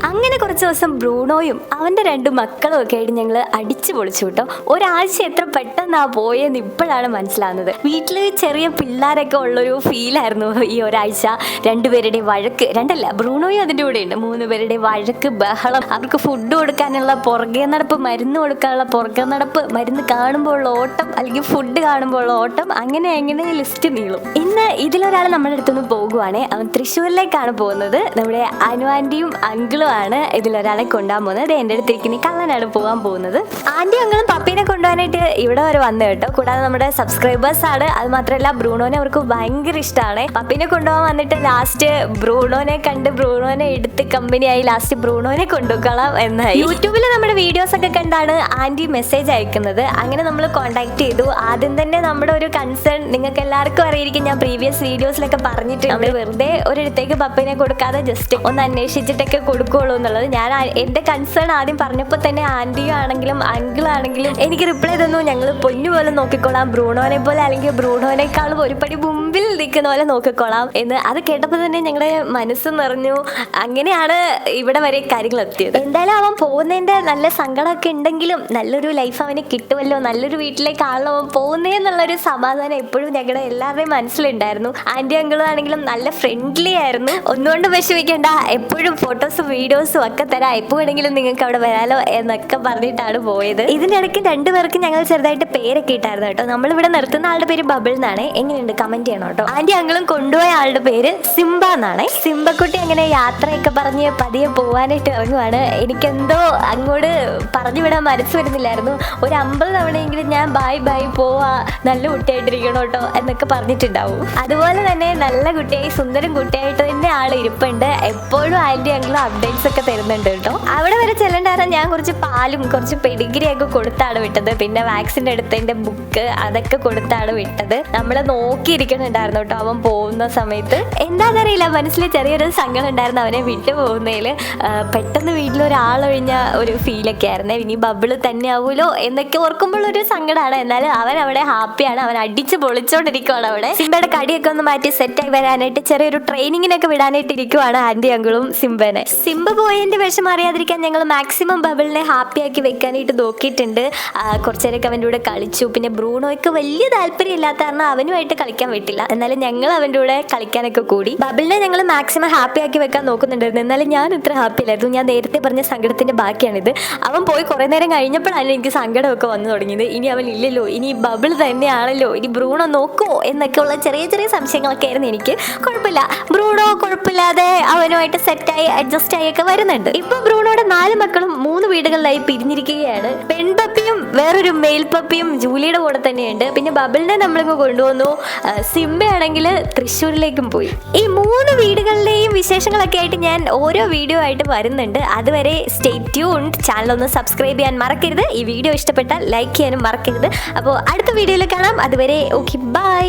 അങ്ങനെ കുറച്ച് ദിവസം ബ്രൂണോയും അവൻ്റെ 2 മക്കളും ഒക്കെ ആയിട്ട് ഞങ്ങൾ അടിച്ചു പൊളിച്ചു കേട്ടോ. ഒരാഴ്ച എത്ര പെട്ടെന്നാ പോയെന്ന് ഇപ്പോഴാണ് മനസ്സിലാവുന്നത്. വീട്ടിൽ ചെറിയ പിള്ളേരൊക്കെ ഉള്ളൊരു ഫീലായിരുന്നു ഈ ഒരാഴ്ച. 2 പേരുടെ വഴക്ക്, 2 അല്ല ബ്രൂണോയും അതിൻ്റെ കൂടെ ഉണ്ട്, 3 പേരുടെ വഴക്ക്, ബഹളം, അവർക്ക് ഫുഡ് കൊടുക്കാനുള്ള പുറകെ നടപ്പ്, മരുന്ന് കൊടുക്കാനുള്ള പുറകെ നടപ്പ്, മരുന്ന് കാണുമ്പോൾ ഉള്ള ഓട്ടം, അല്ലെങ്കിൽ ഫുഡ് കാണുമ്പോൾ ഉള്ള ഓട്ടം, അങ്ങനെ ലിസ്റ്റ് നീളും. ഇന്ന് ഇതിലൊരാൾ നമ്മുടെ അടുത്തുനിന്ന് പോകുവാണ്. അവൻ തൃശ്ശൂരിലേക്കാണ് പോകുന്നത്. നമ്മുടെ അനുവാൻ്റിയും അങ്കിളും ആണ് ഇതിലൊരാളെ കൊണ്ടുപോകാൻ പോകുന്നത്. എൻ്റെ അടുത്തിരിക്കുന്ന കള്ളനാണ് പോകാൻ പോകുന്നത്. ആൻറ്റി അങ്കിളും പപ്പീനെ കൊണ്ടുപോകാനായിട്ട് ഇവിടെ വരെ വന്നു കേട്ടോ. കൂടാതെ നമ്മുടെ സബ്സ്ക്രൈബേഴ്സ് ആണ്. അത് മാത്രമല്ല ബ്രൂണോനെ അവർക്ക് ഭയങ്കര ഇഷ്ടമാണ്. പപ്പീനെ കൊണ്ടുപോകാൻ വന്നിട്ട് ലാസ്റ്റ് ബ്രൂണോനെ കണ്ട് ബ്രൂണോനെ എടുത്ത് കമ്പനിയായി ലാസ്റ്റ് ബ്രൂണോനെ കൊണ്ടുപോകാം എന്നായി. യൂട്യൂബിൽ നമ്മുടെ വീഡിയോസ് ഒക്കെ കണ്ടാണ് ആൻറ്റി മെസ്സേജ് അയക്കുന്നത്. അങ്ങനെ നമ്മൾ കോൺടാക്ട് ചെയ്തു. ആദ്യം തന്നെ നമ്മുടെ ഒരു കൺസേൺ നിങ്ങൾക്ക് എല്ലാവർക്കും അറിയിരിക്കും, ഞാൻ പ്രീവിയസ് വീഡിയോസിലൊക്കെ പറഞ്ഞിട്ട് നമ്മൾ വെറുതെ ഒരിടത്തേക്ക് പപ്പീനെ കൊടുക്കാതെ ജസ്റ്റ് ഒന്ന് അന്വേഷിച്ചിട്ടൊക്കെ കൊടുക്കുള്ളൂ എന്നുള്ളത്. ഞാൻ എൻ്റെ കൺസേൺ ആദ്യം പറഞ്ഞപ്പോൾ തന്നെ ആൻറ്റിയും ആണെങ്കിലും അങ്കിളാണെങ്കിലും എനിക്ക് റിപ്ലൈ തന്നു, ഞങ്ങൾ പൊന്നു പോലെ നോക്കിക്കോളാം, ബ്രൂണോനെ പോലെ അല്ലെങ്കിൽ ബ്രൂണോനേക്കാളും ഒരു പടി മുമ്പിൽ നിൽക്കുന്ന പോലെ നോക്കിക്കോളാം എന്ന്. അത് കേട്ടപ്പോൾ തന്നെ ഞങ്ങളുടെ മനസ്സ് നിറഞ്ഞു. അങ്ങനെയാണ് ഇവിടെ വരെ കാര്യങ്ങൾ എത്തിയത്. എന്തായാലും അവൻ പോകുന്നതിൻ്റെ നല്ല സങ്കടമൊക്കെ ഉണ്ടെങ്കിലും നല്ലൊരു ലൈഫ് അവന് കിട്ടുമല്ലോ, നല്ലൊരു വീട്ടിലേക്കാണല്ലോ അവൻ പോകുന്നതെന്നുള്ളൊരു സമാധാനം എപ്പോഴും ഞങ്ങളുടെ എല്ലാവരുടെയും മനസ്സിലുണ്ടായിരുന്നു. ആൻറ്റി അങ്കിളും ആണെങ്കിലും നല്ല ഫ്രണ്ട്ലി ആയിരുന്നു. ഒന്നുകൊണ്ട് വിഷമിക്കേണ്ട, എപ്പോഴും ഫോട്ടോസും വീഡിയോസും ഒക്കെ തരാം, എപ്പോൾ വേണമെങ്കിലും നിങ്ങൾക്ക് അവിടെ വരാലോ എന്നൊക്കെ പറഞ്ഞിട്ടാണ് പോയത്. ഇതിൻ്റെ ഇടയ്ക്ക് 2 പേർക്കും ഞങ്ങൾ ചെറുതായിട്ട് പേരൊക്കെ ഇട്ടായിരുന്നു കേട്ടോ. നമ്മളിവിടെ നിർത്തുന്ന ആളുടെ പേര് ബബിൾ എന്നാണ്. എങ്ങനെയുണ്ട് കമന്റ് ചെയ്യണം കേട്ടോ. ആൻറ്റി അങ്കിളും കൊണ്ടുപോയ ആളുടെ പേര് സിംബ എന്നാണ്. സിംബക്കുട്ടി അങ്ങനെ യാത്രയൊക്കെ പറഞ്ഞ് പതിയെ പോവാനായിട്ട് ഇറങ്ങുവാണ്. എനിക്കെന്തോ അങ്ങോട്ട് പറഞ്ഞു വിടാൻ മനസ്സ് വരുന്നില്ലായിരുന്നു. ഒരു 50 തവണയെങ്കിലും ഞാൻ ബൈ പോവാ, നല്ല കുട്ടിയായിട്ടിരിക്കണം കേട്ടോ എന്നൊക്കെ പറഞ്ഞിട്ടുണ്ടാവും. അതുപോലെ തന്നെ നല്ല കുട്ടിയായി സുന്ദരം കുട്ടിയായിട്ട് തന്നെ ആൾ ഇരിപ്പുണ്ട്. എപ്പോഴും ആൻറ്റി അങ്കിളും അപ്ഡേറ്റ്സ് ഒക്കെ തരുന്നുണ്ട് കേട്ടോ. അവിടെ വരെ ചെല്ലണ്ടായിരുന്നു. ഞാൻ കുറച്ച് പാലും കുറച്ച് പെഡിഗ്രി ഒക്കെ കൊടുത്താണ് വിട്ടത്. പിന്നെ വാക്സിൻ എടുത്തതിന്റെ ബുക്ക് അതൊക്കെ കൊടുത്താണ് വിട്ടത്. നമ്മളെ നോക്കിയിരിക്കുന്നുണ്ടായിരുന്നു കേട്ടോ അവൻ പോകുന്ന സമയത്ത്. എന്താണെന്നറിയില്ല, മനസ്സിൽ ചെറിയൊരു സങ്കടം ഉണ്ടായിരുന്നു അവനെ വിട്ടു പോകുന്നതിൽ. പെട്ടെന്ന് വീട്ടിലൊരാളൊഴിഞ്ഞ ഒരു ഫീലൊക്കെ ആയിരുന്നു. ഇനി ബബിള് തന്നെ ആവൂലോ എന്നൊക്കെ ഓർക്കുമ്പോൾ ഒരു സങ്കടമാണ്. എന്നാലും അവൻ അവിടെ ഹാപ്പിയാണ്. അവൻ അടിച്ച് പൊളിച്ചോണ്ടിരിക്കുവാണ് അവിടെ. സിംബയുടെ കടിയൊക്കെ ഒന്ന് മാറ്റി സെറ്റായി വരാനായിട്ട് ചെറിയൊരു ട്രെയിനിങ്ങിനൊക്കെ വിടാനായിട്ട് ഇരിക്കുവാണ് ആൻറ്റി അങ്കിളും സിംബനെ. സിംബ പോയതിന്റെ വിഷമം അറിയാതിരിക്കാൻ ഞങ്ങൾ മാക്സിമം ബബിളിനെ ഹാപ്പി ആക്കി വെക്കാനായിട്ട് നോക്കിയിട്ടുണ്ട്. കുറച്ചേരൊക്കെ അവൻ്റെ കൂടെ കളിച്ചു. പിന്നെ ബ്രൂണോയ്ക്ക് വലിയ താല്പര്യം ഇല്ലാത്ത കാരണം അവനുമായിട്ട് കളിക്കാൻ വിട്ടില്ല. എന്നാലും ഞങ്ങൾ അവൻ്റെ കൂടെ കളിക്കാനൊക്കെ കൂടി. ബബിളിനെ ഞങ്ങൾ മാക്സിമം ഹാപ്പി ആക്കി വെക്കാൻ നോക്കുന്നുണ്ടായിരുന്നു. എന്നാലും ഞാൻ ഇത്ര ഹാപ്പി അല്ലായിരുന്നു. ഞാൻ നേരത്തെ പറഞ്ഞ സങ്കടത്തിന്റെ ബാക്കിയാണിത്. അവൻ പോയി കുറെ നേരം കഴിഞ്ഞപ്പോഴാണ് എനിക്ക് സങ്കടമൊക്കെ വന്നു തുടങ്ങിയത്. ഇനി അവൻ ഇല്ലല്ലോ, ഇനി ബബിൾ തന്നെയാണല്ലോ, ഇനി ബ്രൂണോ നോക്കുമോ എന്നൊക്കെ ഉള്ള ചെറിയ സംശയങ്ങളൊക്കെ ആയിരുന്നു എനിക്ക്. കുഴപ്പമില്ല, ബ്രൂണോ കുഴപ്പമില്ലാതെ അവനുമായിട്ട് സെറ്റായി അഡ്ജസ്റ്റ് ആയി ഒക്കെ വരുന്നുണ്ട്. ഇപ്പൊ ബ്രൂണോയുടെ 4 മക്കളും 3 വീടുകളിലായി പിരിഞ്ഞിരിക്കുകയാണ്. പെൺപപ്പിയും വേറൊരു മെയിൽ പപ്പിയും ജൂലിയുടെ കൂടെ തന്നെയുണ്ട്. പിന്നെ ബബിളിനെ നമ്മളിങ്ങ് കൊണ്ടുവന്നു. സിംബയാണെങ്കിൽ തൃശ്ശൂരിലേക്കും പോയി. ഈ 3 വീടുകളിലെയും വിശേഷങ്ങളൊക്കെ ആയിട്ട് ഞാൻ ഓരോ വീഡിയോ ആയിട്ട് വരുന്നുണ്ട്. അതുവരെ സ്റ്റേ ട്യൂൺഡ്. ചാനൽ ഒന്ന് സബ്സ്ക്രൈബ് ചെയ്യാൻ മറക്കരുത്. ഈ വീഡിയോ ഇഷ്ടപ്പെട്ടാൽ ലൈക്ക് ചെയ്യാനും മറക്കരുത്. അപ്പോൾ അടുത്ത വീഡിയോയിൽ കാണാം. അതുവരെ ഓക്കെ, ബൈ.